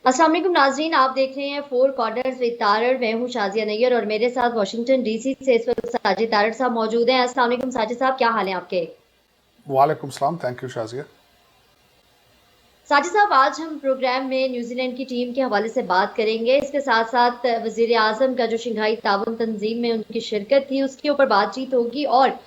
अस्सलाम वालेकुम नाजरीन, आप देख रहे हैं फोर कॉर्नर्स विद तारड़। मैं हूं शाजिया नैयर और मेरे साथ वाशिंगटन डीसी से इस वक्त साजिद तारड़ साहब मौजूद हैं। अस्सलाम वालेकुम साजिद साहब, क्या हाल है आपके? वालेकुम सलाम। Thank you Shazia. साजिद साहब, आज हम प्रोग्राम में न्यूजीलैंड की टीम के हवाले से बात करेंगे। इसके साथ साथ वजीर आजम का जो शंघाई ताउन तंजीम में उनकी शिरकत थी उसके ऊपर बातचीत होगी। और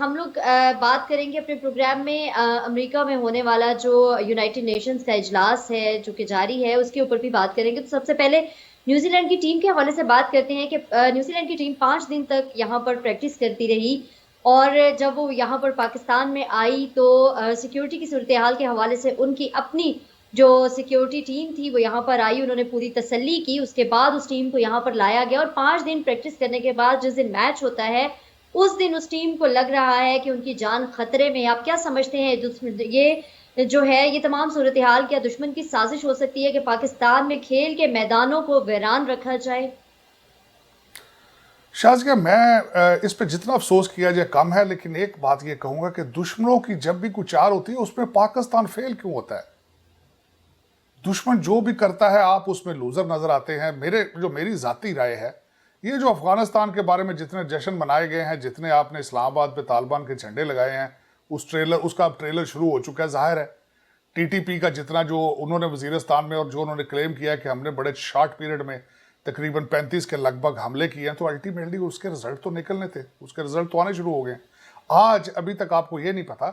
हम लोग बात करेंगे अपने प्रोग्राम में अमेरिका में होने वाला जो यूनाइटेड नेशंस का इजलास है जो कि जारी है, उसके ऊपर भी बात करेंगे। तो सबसे पहले न्यूजीलैंड की टीम के हवाले से बात करते हैं कि न्यूजीलैंड की टीम 5 दिन तक यहाँ पर प्रैक्टिस करती रही। और जब वो यहाँ पर पाकिस्तान में आई तो सिक्योरिटी की सूरत हाल के हवाले से उनकी अपनी जो सिक्योरिटी टीम थी वो यहाँ पर आई, उन्होंने पूरी तसल्ली की। उसके बाद उस टीम को यहाँ पर लाया गया और 5 दिन प्रैक्टिस करने के बाद जिस दिन मैच होता है उस दिन उस टीम को लग रहा है कि उनकी जान खतरे में। आप क्या समझते हैं, ये जो है ये तमाम सूरत हाल क्या दुश्मन की साजिश हो सकती है कि पाकिस्तान में खेल के मैदानों को वीरान रखा जाए? शाजिया, मैं इस पे जितना अफसोस किया जाए कम है, लेकिन एक बात ये कहूंगा कि दुश्मनों की जब भी कुछ चाल होती है उसमें पाकिस्तान फेल क्यों होता है? दुश्मन जो भी करता है आप उसमें लूजर नजर आते हैं। मेरी जाती राय है, ये जो अफगानिस्तान के बारे में जितने जश्न मनाए गए हैं, जितने आपने इस्लामाबाद पे तालिबान के झंडे लगाए हैं, उसका अब ट्रेलर शुरू हो चुका है। जाहिर है टीटीपी का जितना जो उन्होंने वजीरिस्तान में और जो उन्होंने क्लेम किया कि हमने बड़े शॉर्ट पीरियड में तकरीबन 35 के लगभग हमले किए हैं, तो अल्टीमेटली उसके रिजल्ट तो निकलने थे, उसके रिजल्ट तो आने शुरू हो गए। आज अभी तक आपको ये नहीं पता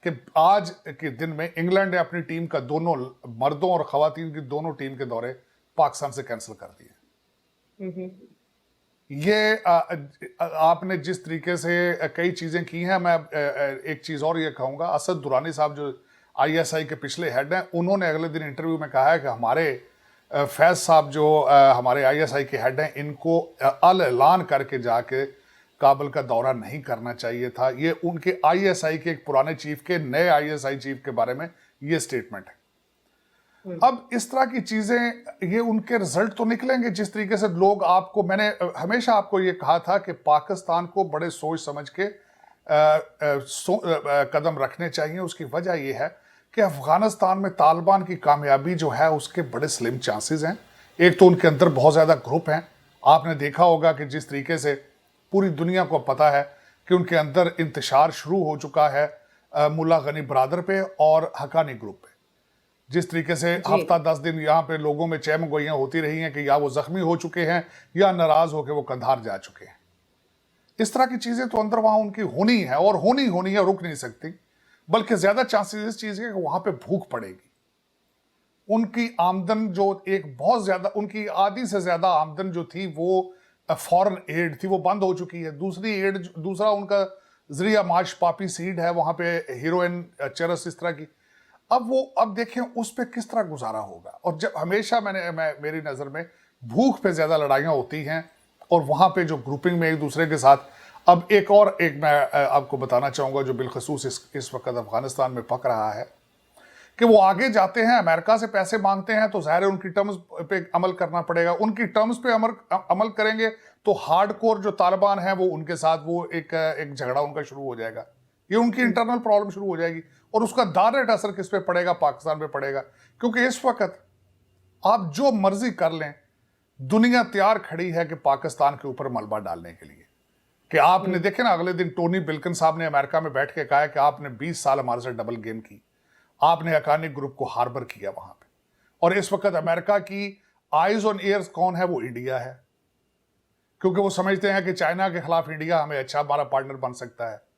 कि आज के दिन में इंग्लैंड ने अपनी टीम का दोनों मर्दों और खवातीन की दोनों टीम के दौरे पाकिस्तान से कैंसिल कर दिए। ये आपने जिस तरीके से कई चीजें की हैं, मैं एक चीज और ये कहूंगा, असद दुरानी साहब जो आईएसआई के पिछले हेड हैं, उन्होंने अगले दिन इंटरव्यू में कहा है कि हमारे फैज साहब जो हमारे आईएसआई के हेड हैं, इनको अल ऐलान करके जाके काबुल का दौरा नहीं करना चाहिए था। ये उनके आईएसआई के एक पुराने चीफ के नए आईएसआई चीफ के बारे में ये स्टेटमेंट है। अब इस तरह की चीजें, ये उनके रिजल्ट तो निकलेंगे। जिस तरीके से लोग आपको, मैंने हमेशा आपको ये कहा था कि पाकिस्तान को बड़े सोच समझ के कदम रखने चाहिए। उसकी वजह यह है कि अफगानिस्तान में तालिबान की कामयाबी जो है उसके बड़े स्लिम चांसेस हैं। एक तो उनके अंदर बहुत ज्यादा ग्रुप हैं। आपने देखा होगा कि जिस तरीके से पूरी दुनिया को पता है कि उनके अंदर इंतशार शुरू हो चुका है मुल्ला गनी बरादर पे और हकानी ग्रुप पे। जिस तरीके से हफ्ता 10 दिन यहाँ पे लोगों में चहमगोइयां होती रही हैं कि या वो जख्मी हो चुके हैं या नाराज होकर वो कंधार जा चुके हैं। इस तरह की चीजें तो अंदर वहां उनकी होनी है और होनी है, रुक नहीं सकती। बल्कि ज्यादा चांसेस इस चीज के कि वहां पे भूख पड़ेगी। उनकी आमदन जो एक बहुत ज्यादा, उनकी आधी से ज्यादा आमदन जो थी वो फॉरेन एड थी, वो बंद हो चुकी है। दूसरा उनका जरिया माश पापी सीड है, वहां पे हीरोइन, चरस, इस तरह की। अब देखें उस पर किस तरह गुजारा होगा। और जब हमेशा मेरी नजर में भूख पे ज्यादा लड़ाइयां होती हैं और वहां पे जो ग्रुपिंग में एक दूसरे के साथ। अब एक मैं आपको बताना चाहूंगा जो बिलखसूस इस वक्त अफगानिस्तान में पक रहा है कि वो आगे जाते हैं, अमेरिका से पैसे मांगते हैं, तो जाहिर है उनकी टर्म्स पे अमल करना पड़ेगा। उनकी टर्म्स पे अमल करेंगे तो हार्डकोर जो तालिबान है वो उनके साथ वो एक झगड़ा उनका शुरू हो जाएगा। ये उनकी इंटरनल प्रॉब्लम शुरू हो जाएगी और उसका डायरेक्ट असर किस पे पड़ेगा? पाकिस्तान पे पड़ेगा। क्योंकि इस वक्त आप जो मर्जी कर लें, दुनिया तैयार खड़ी है कि पाकिस्तान के ऊपर मलबा डालने के लिए। कि आपने देखे ना, अगले दिन टोनी बिल्किन साहब ने अमेरिका में बैठ के कहा कि आपने 20 साल हमारे से डबल गेम की, आपने हकानी ग्रुप को हार्बर किया वहां पे। और इस वक्त अमेरिका की आइज ऑन एयर्स कौन है? वो इंडिया है। क्योंकि वो समझते हैं कि चाइना के खिलाफ इंडिया हमें अच्छा हमारा पार्टनर बन सकता है।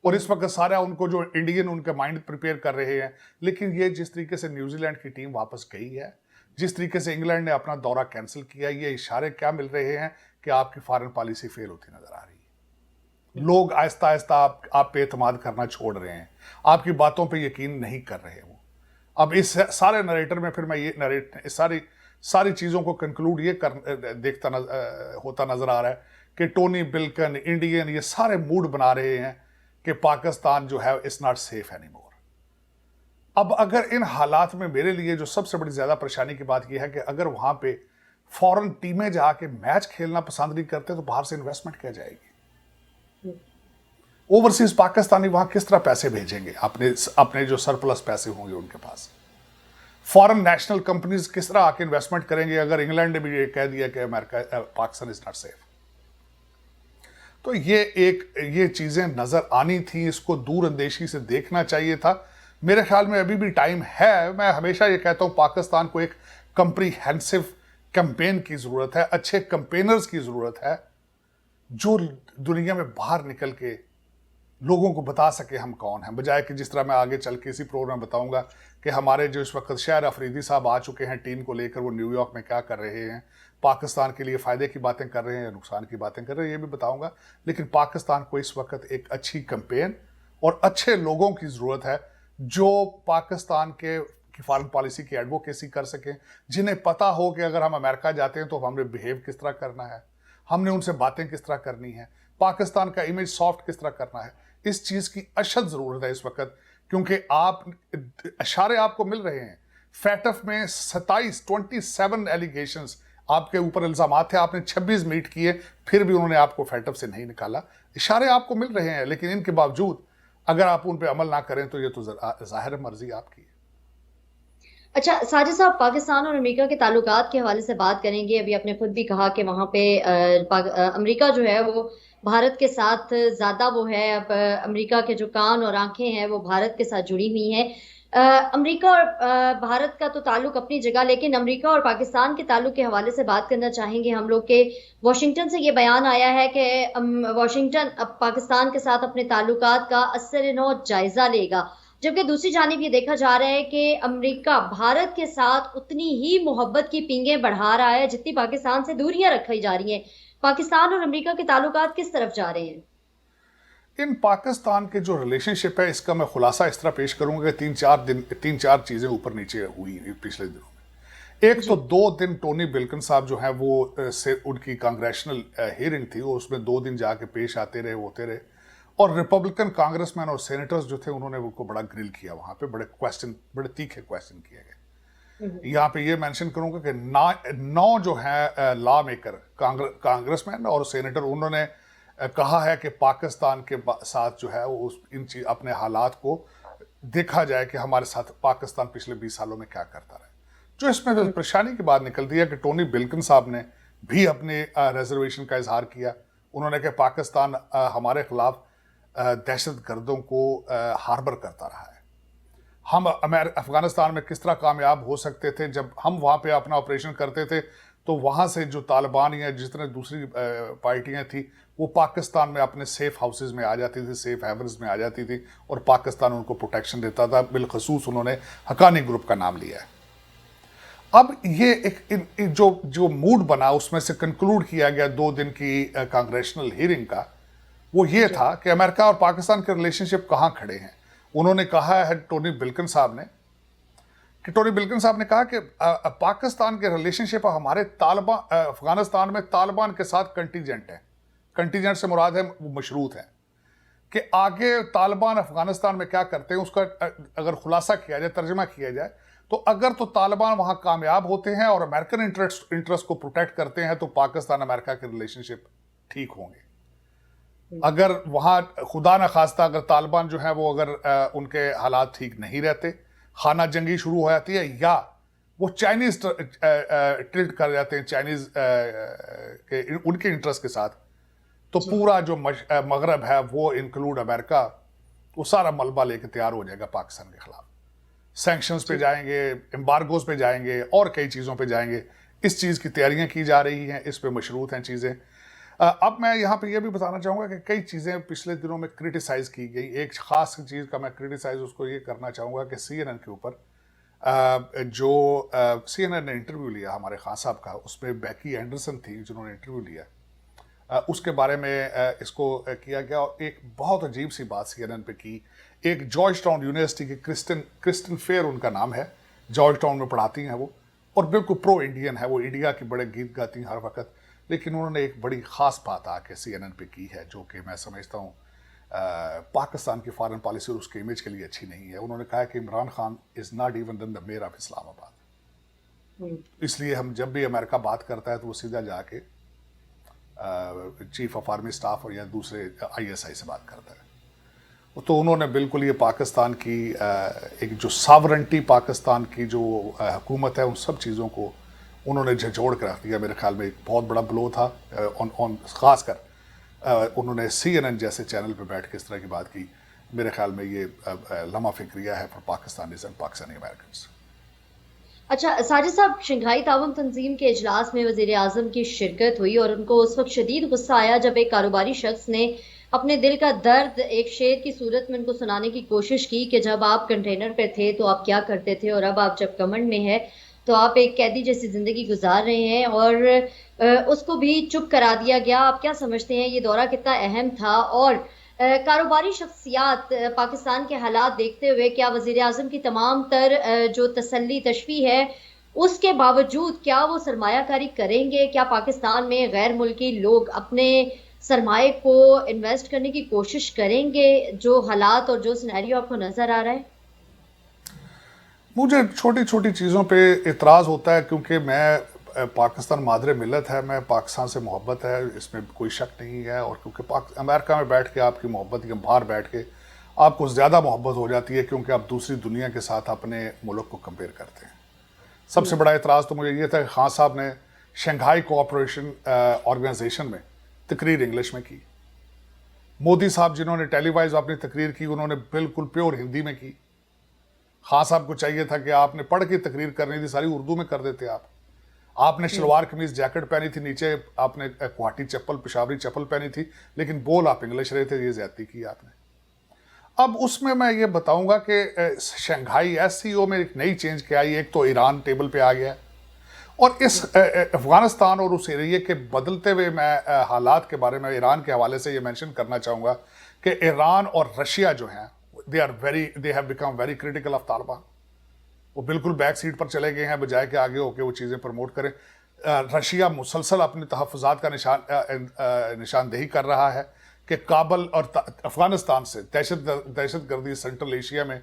और इस वक्त सारा उनको जो इंडियन उनके माइंड प्रिपेयर कर रहे हैं। लेकिन ये जिस तरीके से न्यूजीलैंड की टीम वापस गई है, जिस तरीके से इंग्लैंड ने अपना दौरा कैंसिल किया, ये इशारे क्या मिल रहे हैं कि आपकी फॉरेन पॉलिसी फेल होती नजर आ रही है। लोग आहिस्ता आहिस्ता आप पे एतमाद करना छोड़ रहे हैं, आपकी बातों पे यकीन नहीं कर रहे वो। अब इस सारे नरेटर में फिर मैं ये सारी चीजों को कंक्लूड ये होता नजर आ रहा है कि टोनी बिल्किन, इंडियन, ये सारे मूड बना रहे हैं कि पाकिस्तान जो है इट्स नॉट सेफ एनीमोर। अब अगर इन हालात में मेरे लिए जो सबसे बड़ी ज्यादा परेशानी की बात यह है कि अगर वहां पे फॉरेन टीमें जाके मैच खेलना पसंद नहीं करते तो बाहर से इन्वेस्टमेंट क्या जाएगी? ओवरसीज पाकिस्तानी वहां किस तरह पैसे भेजेंगे? अपने जो सरप्लस पैसे होंगे उनके पास। फॉरेन नेशनल कंपनीज किस तरह आके इन्वेस्टमेंट करेंगे अगर इंग्लैंड ने भी ये कह दिया कि America Pakistan is not safe. तो ये चीजें नजर आनी थी, इसको दूरअंदेशी से देखना चाहिए था। मेरे ख्याल में अभी भी टाइम है। मैं हमेशा ये कहता हूं पाकिस्तान को एक कंप्रीहेंसिव कैंपेन की जरूरत है, अच्छे कैंपेनर्स की जरूरत है जो दुनिया में बाहर निकल के लोगों को बता सके हम कौन हैं, बजाय कि जिस तरह मैं आगे चल के इसी प्रोग्राम बताऊंगा कि हमारे जो इस वक्त शायर अफरीदी साहब आ चुके हैं टीम को लेकर, वो न्यूयॉर्क में क्या कर रहे हैं, पाकिस्तान के लिए फ़ायदे की बातें कर रहे हैं या नुकसान की बातें कर रहे हैं, ये भी बताऊंगा। लेकिन पाकिस्तान को इस वक्त एक अच्छी कैंपेन और अच्छे लोगों की ज़रूरत है जो पाकिस्तान के फॉरेन पॉलिसी की एडवोकेसी कर सकें, जिन्हें पता हो कि अगर हम अमेरिका जाते हैं तो हमने बिहेव किस तरह करना है, हमने उनसे बातें किस तरह करनी है, पाकिस्तान का इमेज सॉफ्ट किस तरह करना है। इस चीज़ की अशद ज़रूरत है इस वक्त, क्योंकि आप इशारे आपको मिल रहे हैं। फैटफ में 27 एलिगेशंस आपके ऊपर इल्जाम थे, आपने 26 मीट किए, फिर भी उन्होंने आपको फैटफ से नहीं निकाला। इशारे आपको मिल रहे हैं, लेकिन इनके बावजूद अगर आप उन पर अमल ना करें तो ये तो जाहिर मर्जी आपकी है। अच्छा साजिद साहब, पाकिस्तान और अमेरिका के ताल्लुकात के हवाले से बात करेंगे। अभी आपने खुद भी कहा कि वहाँ पे अमेरिका जो है वो भारत के साथ ज़्यादा वो है, अब अमेरिका के जो कान और आंखें हैं वो भारत के साथ जुड़ी हुई हैं। अमेरिका और भारत का तो ताल्लुक अपनी जगह, लेकिन अमेरिका और पाकिस्तान के ताल्लुक के हवाले से बात करना चाहेंगे हम लोग के वाशिंगटन से ये बयान आया है कि वाशिंगटन अब पाकिस्तान के साथ अपने ताल्लुकात का असर-ए-नौ जायजा लेगा, जबकि दूसरी जानिब ये देखा जा रहा है कि अमेरिका भारत के साथ उतनी ही मोहब्बत की पींगें बढ़ा रहा है जितनी पाकिस्तान से दूरियां रखी जा रही हैं। पाकिस्तान और अमेरिका के ताल्लुकात किस तरफ जा रहे हैं? इन पाकिस्तान के जो रिलेशनशिप है इसका मैं खुलासा इस तरह पेश करूंगा कि तीन चार चीजें ऊपर नीचे हुई पिछले दिनों में। एक तो 2 दिन टोनी बिल्किन साहब जो है वो उनकी कांग्रेशनल हियरिंग थी, वो उसमें 2 दिन जाके पेश आते रहे, होते रहे, और रिपब्लिकन कांग्रेसमैन और सेनेटर्स जो थे उन्होंने उनको बड़ा ग्रिल किया, वहां पे बड़े तीखे क्वेश्चन किए गए। यहाँ पे ये मेंशन करूंगा कि 9 जो है लॉ मेकर कांग्रेसमैन और सेनेटर, उन्होंने कहा है कि पाकिस्तान के साथ जो है वो अपने हालात को देखा जाए कि हमारे साथ पाकिस्तान पिछले 20 सालों में क्या करता रहा। जो इसमें परेशानी की बात निकलती है कि टोनी बिल्किन साहब ने भी अपने रिजर्वेशन का इजहार किया। उन्होंने कहा पाकिस्तान हमारे खिलाफ दहशत गर्दों को हार्बर करता रहा है। हम अफगानिस्तान में किस तरह कामयाब हो सकते थे? जब हम वहाँ पे अपना ऑपरेशन करते थे तो वहाँ से जो तालिबान या जितने दूसरी पार्टियाँ थी वो पाकिस्तान में अपने सेफ हाउसेज में आ जाती थी, सेफ हेवन्स में आ जाती थी, और पाकिस्तान उनको प्रोटेक्शन देता था। बिलखसूस उन्होंने हक्कानी ग्रुप का नाम लिया है। अब ये एक जो मूड बना उसमें से कंक्लूड किया गया 2 दिन की कांग्रेशनल हियरिंग का, वो ये था कि अमेरिका और पाकिस्तान के रिलेशनशिप कहाँ खड़े हैं। उन्होंने कहा है टोनी बिल्किन साहब ने कहा कि पाकिस्तान के रिलेशनशिप हमारे अफगानिस्तान में तालिबान के साथ कंटीजेंट है। कंटीजेंट से मुराद है वो मशरूत है कि आगे तालिबान अफगानिस्तान में क्या करते हैं उसका अगर खुलासा किया जाए, तर्जमा किया जाए, तो अगर तो तालिबान वहां कामयाब होते हैं और अमेरिकन इंटरेस्ट को प्रोटेक्ट करते हैं तो पाकिस्तान अमेरिका के रिलेशनशिप ठीक होंगे। अगर वहां खुदा न खास्ता अगर तालिबान जो है वो अगर उनके हालात ठीक नहीं रहते, खाना जंगी शुरू हो जाती है या वो चाइनीज टिल्ट कर जाते हैं चाइनीज के उनके इंटरेस्ट के साथ, तो पूरा जो मगरब है वो इंक्लूड अमेरिका, वो सारा मलबा लेके तैयार हो जाएगा पाकिस्तान के खिलाफ। सैंक्शंस पे जाएंगे, एम्बार्गोज पे जाएंगे और कई चीज़ों पे जाएंगे। इस चीज़ की तैयारियां की जा रही हैं, इस पे मशरूत हैं चीज़ें। अब मैं यहाँ पे ये भी बताना चाहूँगा कि कई चीज़ें पिछले दिनों में क्रिटिसाइज़ की गई। एक ख़ास चीज़ का मैं क्रिटिसाइज़ उसको ये करना चाहूँगा कि CNN के ऊपर जो CNN ने इंटरव्यू लिया हमारे खान साहब का, उसमें बैकी एंडरसन थी जिन्होंने इंटरव्यू लिया, उसके बारे में इसको किया गया। और एक बहुत अजीब सी बात CNN पे की, एक जॉर्ज टाउन यूनिवर्सिटी की क्रिस्टन फेयर उनका नाम है, जॉर्ज टाउन में पढ़ाती हैं वो, और बिल्कुल प्रो इंडियन है, वो इंडिया के बड़े गीत गाती हैं हर वक्त। लेकिन उन्होंने एक बड़ी ख़ास बात आके CNN पे की है जो कि मैं समझता हूँ पाकिस्तान की फॉरेन पॉलिसी और उसके इमेज के लिए अच्छी नहीं है। उन्होंने कहा कि Imran Khan is not even the mayor of Islamabad. इसलिए हम जब भी अमेरिका बात करता है तो वो सीधा जाके चीफ ऑफ आर्मी स्टाफ और या दूसरे ISI से बात करता है। तो उन्होंने बिल्कुल ये पाकिस्तान की एक जो सावरेंटी पाकिस्तान की जो हुकूमत है, उन सब चीज़ों को उन्होंने झंझोड़ कर रख दिया। मेरे ख्याल में एक बहुत बड़ा ब्लो था। ख़ासकर उन्होंने CNN जैसे चैनल पे बैठ के इस तरह की बात की। मेरे ख्याल में ये लम्हा फिक्रिया है for Pakistanis and Pakistani Americans. अच्छा साजिद साहब, शंघाई ताउन तंजीम के इजलास में वजीर आजम की शिरकत हुई और उनको उस वक्त शदीद गुस्सा आया जब एक कारोबारी शख्स ने अपने दिल का दर्द एक शेर की सूरत में उनको सुनाने की कोशिश की कि जब आप कंटेनर पे थे तो आप क्या करते थे, और अब आप जब कमंड में है तो आप एक कैदी जैसी जिंदगी गुजार रहे हैं, और उसको भी चुप करा दिया गया। आप क्या समझते हैं ये दौरा कितना अहम था, और कारोबारी शख्सियात पाकिस्तान के हालात देखते हुए क्या वजीर आजम की तमाम तर जो तसल्ली तशफी है उसके बावजूद क्या वो सरमायाकारी करेंगे? क्या पाकिस्तान में गैर मुल्की लोग अपने सरमाए को इन्वेस्ट करने की कोशिश करेंगे, जो हालात और जो सिनेरियो आपको नजर आ रहा है? मुझे छोटी छोटी चीज़ों पे इतराज़ होता है, क्योंकि मैं पाकिस्तान मादरे मिलत है, मैं पाकिस्तान से मोहब्बत है, इसमें कोई शक नहीं है। और क्योंकि अमेरिका में बैठ के आपकी मोहब्बत या बाहर बैठ के आपको ज़्यादा मोहब्बत हो जाती है, क्योंकि आप दूसरी दुनिया के साथ अपने मुल्क को कंपेयर करते हैं। सबसे बड़ा इतराज़ तो मुझे ये था कि खान साहब ने शंघाई कोऑपरेशन ऑर्गेनाइजेशन में तकरीर इंग्लिश में की। मोदी साहब जिन्होंने टेलीवाइज अपनी तकरीर की, उन्होंने बिल्कुल प्योर हिंदी में की। खान साहब को चाहिए था कि आपने पढ़ के तकरीर करनी थी, सारी उर्दू में कर देते आप। आपने शलवार कमीज जैकेट पहनी थी, नीचे आपने गुवाहाटी चप्पल पेशावरी चप्पल पहनी थी, लेकिन बोल आप इंग्लिश रहे थे। ये ज्यादती की आपने। अब उसमें मैं ये बताऊंगा कि शंघाई SCO में एक नई चेंज क्या आई। एक तो ईरान टेबल पे आ गया, और इस अफगानिस्तान और उस एरिए के बदलते हुए मैं हालात के बारे में ईरान के हवाले से ये मेंशन करना चाहूँगा कि ईरान और रशिया जो हैं they have become very critical of Taliban. वो बिल्कुल बैक सीट पर चले गए हैं, बजाय के आगे होकर वो चीज़ें प्रमोट करें। रशिया मुसलसल अपने तहफ़्फ़ुज़ात का निशानदेही कर रहा है कि काबल और अफगानिस्तान से दहशत गर्दी सेंट्रल एशिया में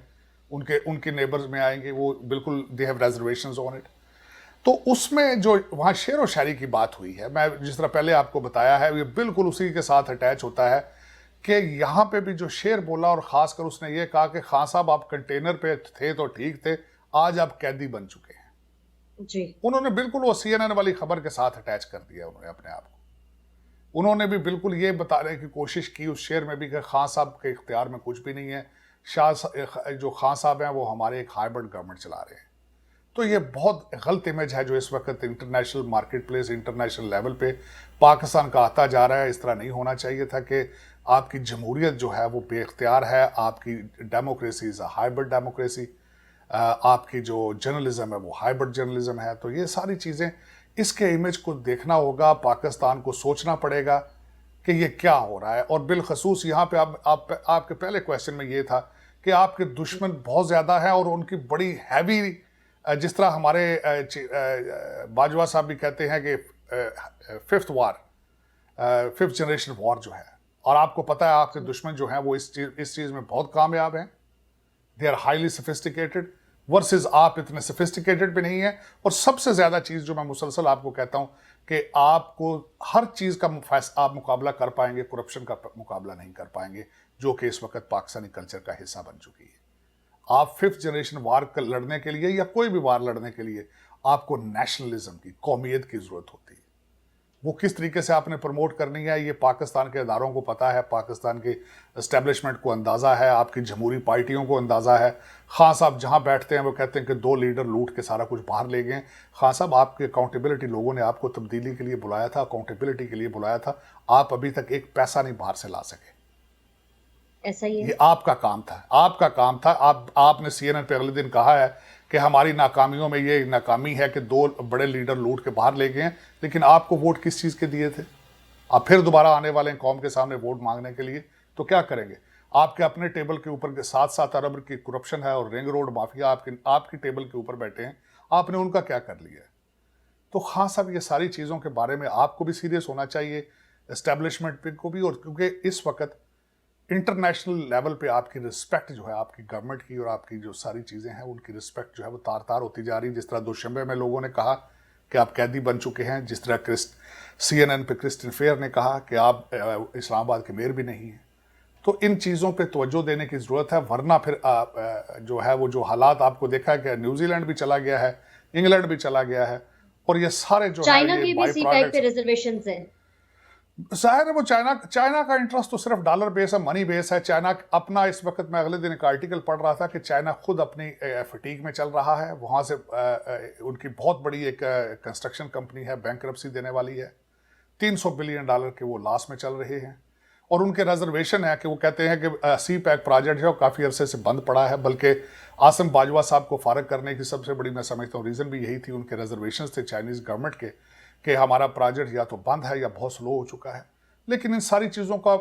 उनके नेबर्स में आएंगे। वो बिल्कुल they have reservations on it. तो उसमें जो वहाँ शेर व शायरी की बात हुई है, मैं जिस तरह पहले आपको बताया है, ये बिल्कुल उसी के साथ अटैच होता है कि यहाँ पे भी जो शेर बोला, और ख़ासकर उसने ये कहा कि खान साहब आप कंटेनर पे थे तो ठीक थे, आज आप कैदी बन चुके हैं जी। उन्होंने बिल्कुल वो CNN वाली खबर के साथ अटैच कर दिया उन्होंने अपने आप को। उन्होंने भी बिल्कुल ये बताने की कोशिश की उस शेर में भी कि खान साहब के इख्तियार में कुछ भी नहीं है। जो खान साहब हैं वो हमारे एक हाइब्रिड गवर्नमेंट चला रहे हैं। तो ये बहुत गलत इमेज है जो इस वक्त international market place, international level पे पाकिस्तान का आता जा रहा है। इस तरह नहीं होना चाहिए था कि आपकी जमहूरियत जो है वो बेख्तियार है, आपकी democracy is a hybrid democracy, आपकी जो जर्नलिज्म है वो हाइब्रिड जर्नलिज्म है। तो ये सारी चीज़ें, इसके इमेज को देखना होगा, पाकिस्तान को सोचना पड़ेगा कि ये क्या हो रहा है। और बिलखसूस यहाँ पे आपके पहले क्वेश्चन में ये था कि आपके दुश्मन बहुत ज़्यादा हैं और उनकी बड़ी हैवी, जिस तरह हमारे बाजवा साहब भी कहते हैं कि फिफ्थ जनरेशन वॉर जो है, और आपको पता है आपके दुश्मन जो हैं वो इस चीज़ में बहुत कामयाब हैं। They are highly sophisticated versus आप इतने सोफिस्टिकेटेड भी नहीं है। और सबसे ज़्यादा चीज़ जो मैं मुसलसल आपको कहता हूँ कि आपको हर चीज़ का आप मुकाबला कर पाएंगे, करप्शन का मुकाबला नहीं कर पाएंगे, जो कि इस वक्त पाकिस्तानी कल्चर का हिस्सा बन चुकी है। आप फिफ्थ जनरेशन वार लड़ने के लिए या कोई भी वार लड़ने के लिए आपको नेशनलिज्म की, कौमियत की ज़रूरत होती है। वो किस तरीके से आपने प्रमोट करनी है ये पाकिस्तान के इदारों को पता है, पाकिस्तान के एस्टेब्लिशमेंट को अंदाज़ा है, आपकी जमहूरी पार्टियों को अंदाज़ा है। खान साहब जहाँ बैठते हैं वो कहते हैं कि 2 लीडर लूट के सारा कुछ बाहर ले गए। खान साहब आपके अकाउंटेबिलिटी, लोगों ने आपको तब्दीली के लिए बुलाया था, अकाउंटेबिलिटी के लिए बुलाया था, आप अभी तक एक पैसा नहीं बाहर से ला सके। ऐसा ही है। ये आपका काम था, आपका काम था। आपने CNN पे अगले दिन कहा है कि हमारी नाकामियों में ये नाकामी है कि 2 बड़े लीडर लूट के बाहर ले गए हैं, लेकिन आपको वोट किस चीज़ के दिए थे? आप फिर दोबारा आने वाले हैं कौम के सामने वोट मांगने के लिए, तो क्या करेंगे? आपके अपने टेबल के ऊपर के 7-7 अरब की करप्शन है और रिंग रोड माफिया आपकी टेबल के ऊपर बैठे हैं, आपने उनका क्या कर लिया है? तो खान साहब ये सारी चीज़ों के बारे में आपको भी सीरियस होना चाहिए, एस्टेब्लिशमेंट को भी। और क्योंकि इस वक्त इंटरनेशनल लेवल पे आपकी रिस्पेक्ट जो है आपकी गवर्नमेंट की और आपकी जो सारी चीज़ें हैं उनकी रिस्पेक्ट जो है वो तार तार होती जा रही है। जिस तरह दोशंबे में लोगों ने कहा कि आप कैदी बन चुके हैं, जिस तरह CNN पे क्रिस्टिन फेयर ने कहा कि आप इस्लामाबाद के मेयर भी नहीं हैं, तो इन चीज़ों पे तवज्जो देने की ज़रूरत है, वरना फिर जो है वो जो हालात आपको देखा है कि न्यूजीलैंड भी चला गया है, इंग्लैंड भी चला गया है, और ये सारे जो है चाइना ये की भी बाई सी पैक पे प्रोडक्ट्स। रिजर्वेशन है। जाहिर है वो चाइना चाइना का इंटरेस्ट तो सिर्फ डॉलर बेस है, मनी बेस है। चाइना अपना, इस वक्त मैं अगले दिन एक आर्टिकल पढ़ रहा था कि चाइना खुद अपनी फटीक में चल रहा है, वहाँ से उनकी बहुत बड़ी एक कंस्ट्रक्शन कंपनी है, बैंकरप्सी देने वाली है, $300 बिलियन के वो लॉस में चल रहे हैं। और उनके रिजर्वेशन है कि वो कहते हैं कि सी पैक प्रोजेक्ट है वो काफ़ी अरसे से बंद पड़ा है, बल्कि आसिम बाजवा साहब को फारग करने की सबसे बड़ी मैं समझता हूँ रीज़न भी यही थी, उनके रिजर्वेशन थे चाइनीज़ गवर्नमेंट के कि हमारा प्रोजेक्ट या तो बंद है या बहुत स्लो हो चुका है। लेकिन इन सारी चीज़ों का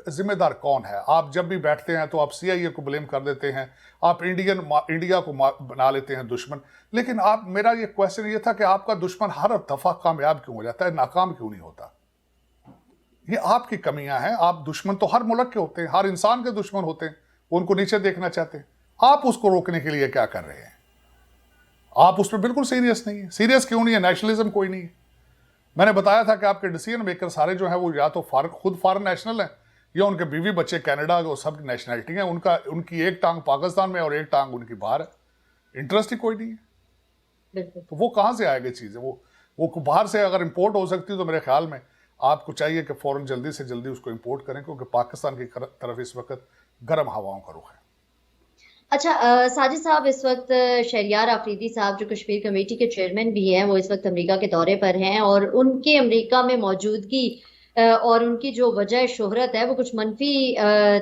जिम्मेदार कौन है? आप जब भी बैठते हैं तो आप CIA को ब्लेम कर देते हैं, आप इंडिया को बना लेते हैं दुश्मन। लेकिन आप, मेरा ये क्वेश्चन ये था कि आपका दुश्मन हर दफ़ा कामयाब क्यों हो जाता है, नाकाम क्यों नहीं होता? ये आपकी कमियां हैं। आप दुश्मन तो हर मुल्क के होते हैं, हर इंसान के दुश्मन होते हैं, वो उनको नीचे देखना चाहते हैं। आप उसको रोकने के लिए क्या कर रहे हैं? आप उस पर बिल्कुल सीरियस नहीं है। सीरियस क्यों नहीं है? नेशनलिज्म कोई नहीं है। मैंने बताया था कि आपके डिसीजन मेकर सारे जो है वो या तो खुद फॉरेन नेशनल हैं, या उनके बीवी बच्चे कनाडा, वो सब नेशनलिटी हैं, उनकी एक टांग पाकिस्तान में और एक टांग उनकी बाहर है। इंटरेस्ट ही कोई नहीं है। तो वो कहाँ से आएगी चीज़ें? वो बाहर से अगर इंपोर्ट हो सकती तो मेरे ख्याल में आपको चाहिए कि फ़ौरन जल्दी से जल्दी उसको इंपोर्ट करें, क्योंकि पाकिस्तान की तरफ इस वक्त गर्म हवाओं का रुख है। अच्छा, साजिद साहब, इस वक्त शहरियार आफरीदी साहब जो कश्मीर कमेटी के चेयरमैन भी हैं, वो इस वक्त अमेरिका के दौरे पर हैं, और उनके अमेरिका में मौजूदगी और उनकी जो वजह शोहरत है वो कुछ मनफी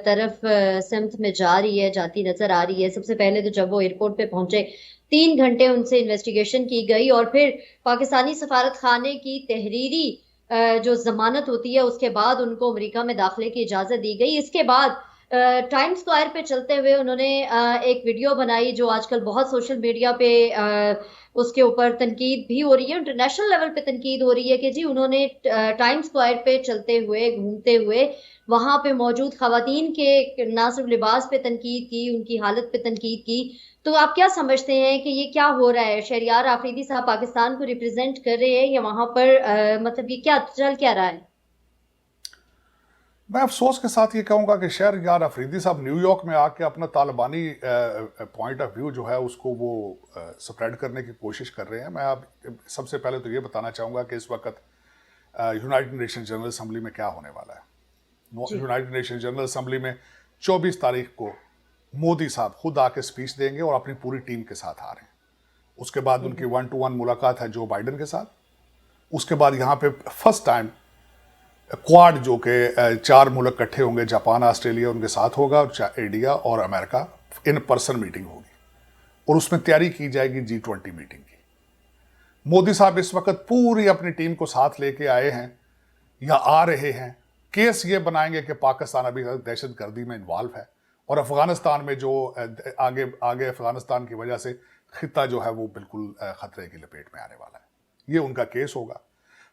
तरफ सिमत में जा रही है, जाती नजर आ रही है। सबसे पहले तो जब वो एयरपोर्ट पे पहुंचे, 3 घंटे उनसे इन्वेस्टिगेशन की गई, और फिर पाकिस्तानी सफारत खाने की तहरीरी जो जमानत होती है उसके बाद उनको अमेरिका में दाखिले की इजाजत दी गई। इसके बाद टाइम स्क्वायर पे चलते हुए उन्होंने एक वीडियो बनाई जो आजकल बहुत सोशल मीडिया पे उसके ऊपर तनकीद भी हो रही है, इंटरनेशनल लेवल पे तनकीद हो रही है कि जी उन्होंने टाइम स्क्वायर पे चलते हुए, घूमते हुए वहां पे मौजूद खवातीन के ना सिर्फ लिबास पे तनकीद की, उनकी हालत पे तनकीद की। तो आप क्या समझते हैं कि ये क्या हो रहा है? शहरियार आफरीदी साहब पाकिस्तान को रिप्रेजेंट कर रहे हैं या वहां पर मतलब ये क्या चल क्या रहा है? मैं अफसोस के साथ ये कहूँगा कि शहरियार अफरीदी साहब न्यूयॉर्क में आके अपना तालिबानी पॉइंट ऑफ व्यू जो है उसको वो स्प्रेड करने की कोशिश कर रहे हैं। मैं अब सबसे पहले तो ये बताना चाहूँगा कि इस वक्त यूनाइटेड नेशन जनरल असम्बली में क्या होने वाला है। यूनाइटेड नेशन जनरल असम्बली में 24 तारीख को मोदी साहब खुद आके स्पीच देंगे और अपनी पूरी टीम के साथ आ रहे हैं। उसके बाद उनकी 1-to-1 मुलाकात है जो बाइडन के साथ। उसके बाद यहाँ पे फर्स्ट टाइम क्वाड जो कि 4 मुल्क इकट्ठे होंगे, जापान, ऑस्ट्रेलिया उनके साथ होगा, और इंडिया और अमेरिका, इन पर्सन मीटिंग होगी, और उसमें तैयारी की जाएगी G20 मीटिंग की। मोदी साहब इस वक्त पूरी अपनी टीम को साथ लेके आए हैं या आ रहे हैं। केस ये बनाएंगे कि पाकिस्तान अभी तक दहशत गर्दी में इन्वॉल्व है, और अफगानिस्तान में जो आगे आगे अफगानिस्तान की वजह से खिता जो है वो बिल्कुल खतरे की लपेट में आने वाला है। ये उनका केस होगा।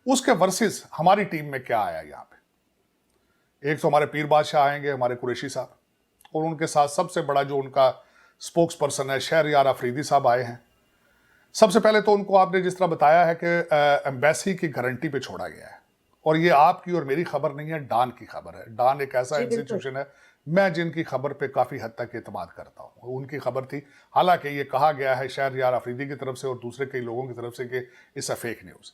उसके वर्सेस हमारी टीम में क्या आया यहाँ पे? एक तो हमारे पीर बादशाह आएंगे, हमारे कुरैशी साहब, और उनके साथ सबसे बड़ा जो उनका स्पोक्स पर्सन है शहरियार अफरीदी साहब आए हैं। सबसे पहले तो उनको आपने जिस तरह बताया है कि एम्बेसी की गारंटी पे छोड़ा गया है, और ये आपकी और मेरी खबर नहीं है, डान की खबर है। डान एक ऐसा इंस्टीट्यूशन है मैं जिनकी खबर पे काफ़ी हद तक एतमाद करता हूँ। उनकी खबर थी, हालांकि ये कहा गया है शहरियार अफरीदी की तरफ से और दूसरे कई लोगों की तरफ से कि इट्स अ फेक न्यूज़,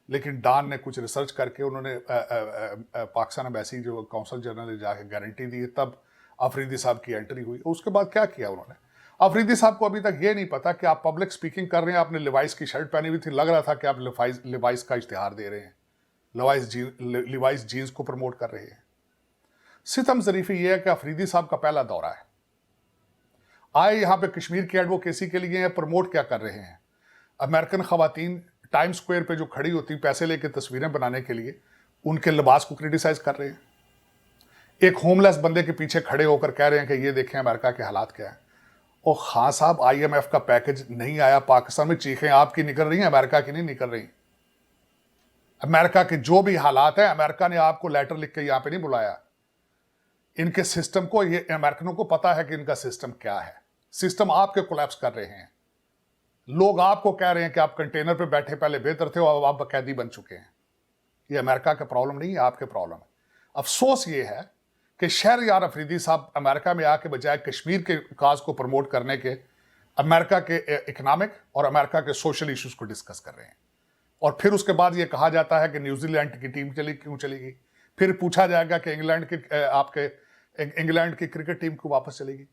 लेकिन डान ने कुछ रिसर्च करके उन्होंने पाकिस्तान एम्बेसी जो काउंसल जनरल ने जाके गारंटी दी, तब अफरीदी साहब की एंट्री हुई। उसके बाद क्या किया उन्होंने? अफरीदी साहब को अभी तक ये नहीं पता कि आप पब्लिक स्पीकिंग कर रहे हैं, आपने लिवाइस की शर्ट पहनी हुई थी, लग रहा था कि आप लिवाइस का इश्तिहार दे रहे हैं, लिवाइस जीन्स को प्रमोट कर रहे हैं। सितम ज़रीफ़ी ये है कि अफरीदी साहब का पहला दौरा है, आए यहाँ पे कश्मीर की एडवोकेसी के लिए, प्रमोट क्या कर रहे हैं? अमेरिकन खवातीन टाइम स्क्वायर पे जो खड़ी होती पैसे लेके तस्वीरें बनाने के लिए, उनके लिबास को क्रिटिसाइज कर रहे हैं। एक होमलेस बंदे के पीछे खड़े होकर कह रहे हैं कि ये देखें अमेरिका के हालात क्या है। और खान साहब, IMF का पैकेज नहीं आया पाकिस्तान में, चीखें आपकी निकल रही हैं, अमेरिका की नहीं निकल रही। अमेरिका के जो भी हालात हैं, अमेरिका ने आपको लेटर लिख के यहाँ पे नहीं बुलाया। इनके सिस्टम को, ये अमेरिकनों को पता है कि इनका सिस्टम क्या है। सिस्टम आपके कोलैप्स कर रहे हैं। लोग आपको कह रहे हैं कि आप कंटेनर पे बैठे पहले बेहतर थे, और अब कैदी बन चुके हैं। ये अमेरिका का प्रॉब्लम नहीं है, आपके प्रॉब्लम है। अफसोस ये है कि शहरयार अफरीदी साहब अमेरिका में आके बजाय कश्मीर के काज को प्रमोट करने के अमेरिका के इकोनॉमिक और अमेरिका के सोशल इश्यूज को डिस्कस कर रहे हैं। और फिर उसके बाद ये कहा जाता है कि न्यूजीलैंड की टीम क्यों चलेगी, फिर पूछा जाएगा कि इंग्लैंड की क्रिकेट टीम को वापस चलेगी।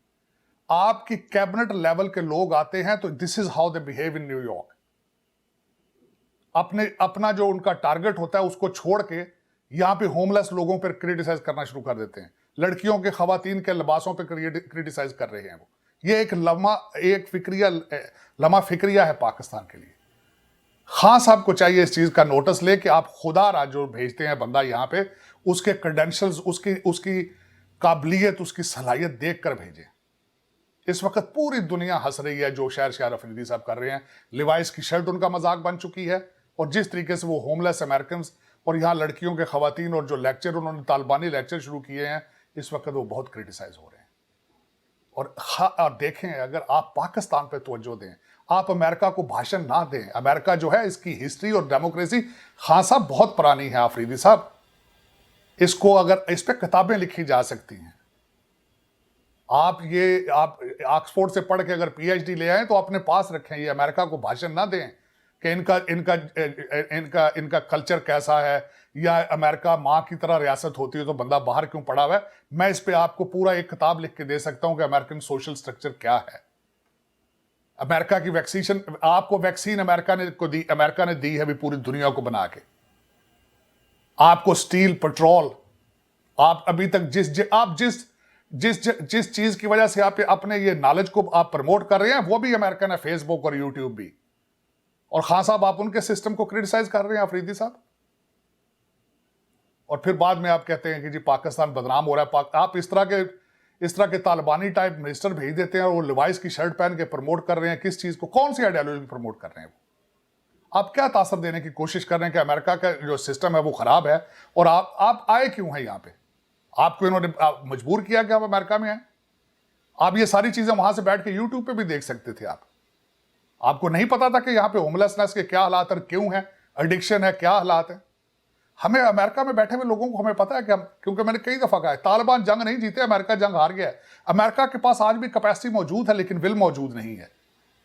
आपकी कैबिनेट लेवल के लोग आते हैं तो this is how they behave in New York. अपना जो उनका टारगेट होता है उसको छोड़ के यहां पे होमलेस लोगों पर क्रिटिसाइज करना शुरू कर देते हैं, लड़कियों के खवातीन के लिबासों पर क्रिटिसाइज कर रहे हैं वो। ये एक लम्हा फिक्रिया है पाकिस्तान के लिए। खान साहब को चाहिए इस चीज का नोटिस ले कि आप खुदा जो भेजते हैं बंदा यहाँ पे, उसके क्रेडेंशियल्स, उसकी काबिलियत, उसकी सलाहियत देख कर भेजें। इस वक्त पूरी दुनिया हंस रही है जो शहर अफरीदी साहब कर रहे हैं। लिवाइस की शर्ट उनका मजाक बन चुकी है, और जिस तरीके से वो होमलेस अमेरिकन और यहाँ लड़कियों के खवातीन और जो लेक्चर उन्होंने तालिबानी लेक्चर शुरू किए हैं, इस वक्त वो बहुत क्रिटिसाइज हो रहे हैं। और देखें, अगर आप पाकिस्तान पे तवज्जो दें, आप अमेरिका को भाषण ना दें। अमेरिका जो है, इसकी हिस्ट्री और डेमोक्रेसी खान साहब बहुत पुरानी है अफरीदी साहब। इसको अगर इस पे किताबें लिखी जा सकती हैं। आप ऑक्सफोर्ड से पढ़ के अगर पीएचडी ले आए तो अपने पास रखें। ये अमेरिका को भाषण ना दें कि इनका कल्चर कैसा है, या अमेरिका माँ की तरह रियासत होती है तो बंदा बाहर क्यों पड़ा हुआ है। मैं इस पे आपको पूरा एक किताब लिख के दे सकता हूं कि अमेरिकन सोशल स्ट्रक्चर क्या है। अमेरिका की वैक्सीन, आपको वैक्सीन अमेरिका ने दी है भी पूरी दुनिया को बना के। आपको स्टील, पेट्रोल, आप अभी तक जिस चीज की वजह से आप अपने ये नॉलेज को आप प्रमोट कर रहे हैं, वो भी अमेरिकन है, फेसबुक और यूट्यूब भी। और खान साहब आप उनके सिस्टम को क्रिटिसाइज कर रहे हैं अफरीदी साहब, और फिर बाद में आप कहते हैं कि जी पाकिस्तान बदनाम हो रहा है। आप इस तरह के तालिबानी टाइप मिनिस्टर भेज देते हैं और वो लिवाइस की शर्ट पहन के प्रमोट कर रहे हैं। किस चीज को, कौन सी आइडियोलॉजी प्रमोट कर रहे हैं वो? आप क्या तासर देने की कोशिश कर रहे हैं कि अमेरिका का जो सिस्टम है वो खराब है, और आप आए क्यों हैं यहाँ पे? आपको इन्होंने मजबूर किया कि आप अमेरिका में आए? आप ये सारी चीजें वहां से बैठ के यूट्यूब पे भी देख सकते थे। आपको नहीं पता था कि यहाँ पे होमलेसनेस के क्या हालात है, क्यों है, एडिक्शन है, क्या हालात है? हमें अमेरिका में बैठे हुए लोगों को हमें पता है कि क्योंकि मैंने कई दफा कहा है, तालिबान जंग नहीं जीते, अमेरिका जंग हार गया है। अमेरिका के पास आज भी कैपेसिटी मौजूद है लेकिन विल मौजूद नहीं है,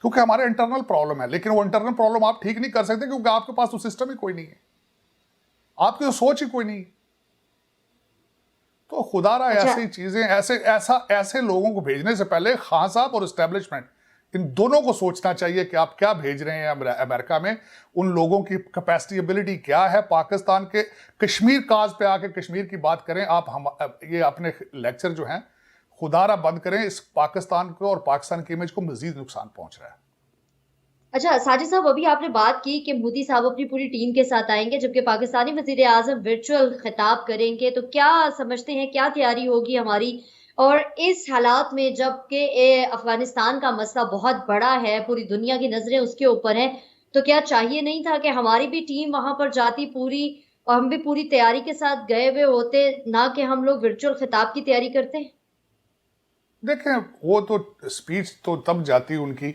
क्योंकि हमारे इंटरनल प्रॉब्लम है। लेकिन वो इंटरनल प्रॉब्लम आप ठीक नहीं कर सकते क्योंकि आपके पास तो सिस्टम ही कोई नहीं है, आपकी तो सोच ही कोई नहीं है। तो खुदारा ऐसी चीजें, ऐसे लोगों को भेजने से पहले खान साहब और एस्टेब्लिशमेंट, इन दोनों को सोचना चाहिए कि आप क्या भेज रहे हैं अमेरिका में। उन लोगों की कैपेसिटी, एबिलिटी क्या है। पाकिस्तान के कश्मीर काज पे आके कश्मीर की बात करें आप। ये अपने लेक्चर जो हैं खुदारा बंद करें। इस पाकिस्तान को और पाकिस्तान की इमेज को मजीद नुकसान पहुंच रहा है। अच्छा साजिद साहब, अभी आपने बात की कि मोदी साहब अपनी पूरी टीम के साथ आएंगे जबकि पाकिस्तानी वजीर आजम वर्चुअल खिताब करेंगे, तो क्या समझते हैं क्या तैयारी होगी हमारी? और इस हालात में जबकि अफगानिस्तान का मसला बहुत बड़ा है, पूरी दुनिया की नजरें उसके ऊपर हैं, तो क्या चाहिए नहीं था कि हमारी भी टीम वहां पर जाती पूरी, और हम भी पूरी तैयारी के साथ गए हुए होते, ना कि हम लोग वर्चुअल खिताब की तैयारी करते? देखें, वो तो स्पीच तो तब जाती उनकी।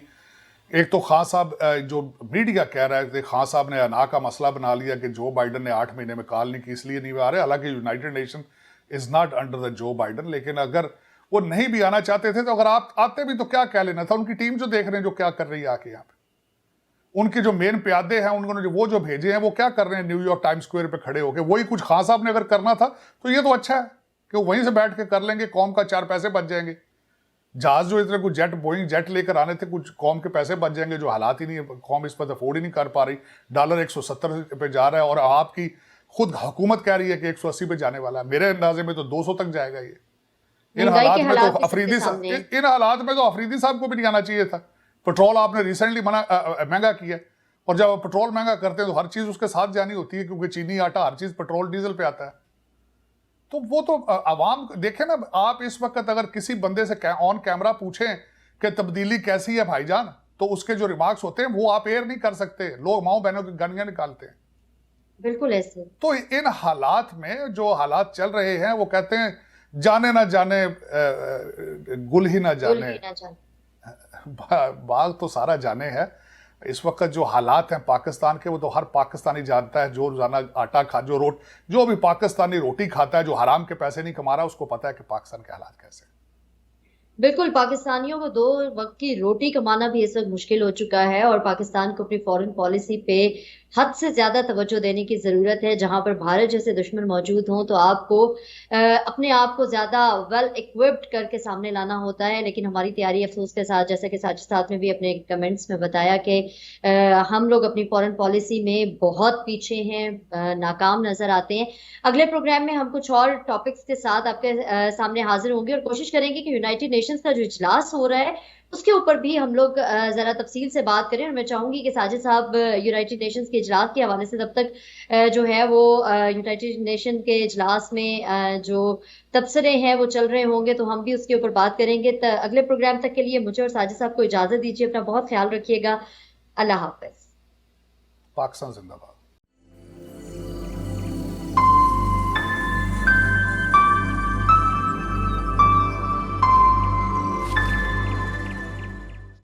एक तो खान साहब जो मीडिया कह रहा है कि खान साहब ने अना का मसला बना लिया कि जो बाइडन ने 8 महीने में कॉल नहीं की इसलिए नहीं आ रहे। हालांकि United nation is not under the जो बाइडन, लेकिन अगर वो नहीं भी आना चाहते थे तो अगर आप आते भी तो क्या कह लेना था। उनकी टीम जो देख रहे हैं जो क्या कर रही है आके यहाँ पे, उनके जो मेन प्यादे हैं उन्होंने वो जो भेजे हैं वो क्या कर रहे हैं न्यूयॉर्क टाइम स्क्वायर पे खड़े होकर। वही कुछ खान साहब ने अगर करना था तो ये तो अच्छा है कि वो वहीं से बैठ के कर लेंगे, कौम का 4 पैसे बच जाएंगे। जहाज जो इतने कुछ बोइंग जेट लेकर आने थे, कुछ कौम के पैसे बच जाएंगे, जो हालात ही नहीं है, कौम इस पर अफोर्ड ही नहीं कर पा रही। डॉलर 170 पे जा रहा है और आपकी खुद हुकूमत कह रही है कि 180 पे जाने वाला है। मेरे अंदाजे में तो 200 तक जाएगा ये। इन हालात में तो अफरीदी साहब को भी नहीं आना चाहिए था। पेट्रोल आपने रिसेंटली महंगा किया, और जब पेट्रोल महंगा करते हैं तो हर चीज उसके साथ जानी होती है, क्योंकि चीनी, आटा, हर चीज पेट्रोल डीजल पे आता है। तो वो तो आवाम देखे ना। आप इस वक्त अगर किसी बंदे से ऑन कैमरा पूछें कि तब्दीली कैसी है भाईजान, तो उसके जो रिमार्क्स होते हैं वो आप एयर नहीं कर सकते। लोग माओ बहनों की गनियां निकालते हैं। बिल्कुल ऐसे। तो इन हालात में जो हालात चल रहे हैं, वो कहते हैं जाने ना जाने गुल ही ना जाने, बाग तो सारा जाने है। इस वक्त जो हालात हैं पाकिस्तान के, वो तो हर पाकिस्तानी जानता है। जो रोजाना आटा खा जो भी पाकिस्तानी रोटी खाता है, जो हराम के पैसे नहीं कमा रहा, उसको पता है कि पाकिस्तान के हालात कैसे हैं। बिल्कुल, पाकिस्तानियों को 2 वक्त की रोटी कमाना भी इस वक्त मुश्किल हो चुका है और पाकिस्तान को अपनी फॉरेन पॉलिसी पे हद से ज्यादा तवज्जो देने की जरूरत है। जहां पर भारत जैसे दुश्मन मौजूद हों तो आपको अपने आप को ज्यादा वेल इक्विप्ड करके सामने लाना होता है। लेकिन हमारी तैयारी अफसोस के साथ, जैसे कि साजिद साहब ने भी अपने कमेंट्स में बताया कि हम लोग अपनी फॉरेन पॉलिसी में बहुत पीछे हैं, नाकाम नजर आते हैं। अगले प्रोग्राम में हम कुछ और टॉपिक्स के साथ आपके सामने हाजिर होंगे और कोशिश करेंगे कि यूनाइटेड नेशंस का जो इजलास हो रहा है उसके ऊपर भी हम लोग जरा तफसील से बात करें। और मैं चाहूंगी कि साजिद साहब यूनाइटेड नेशंस के इजलास के हवाले से तब तक जो है वो यूनाइटेड नेशन के इजलास में जो तबसरे हैं वो चल रहे होंगे तो हम भी उसके ऊपर बात करेंगे। अगले प्रोग्राम तक के लिए मुझे और साजिद साहब को इजाजत दीजिए। अपना बहुत ख्याल रखिएगा। अल्लाह हाफिज। पाकिस्तान जिंदाबाद।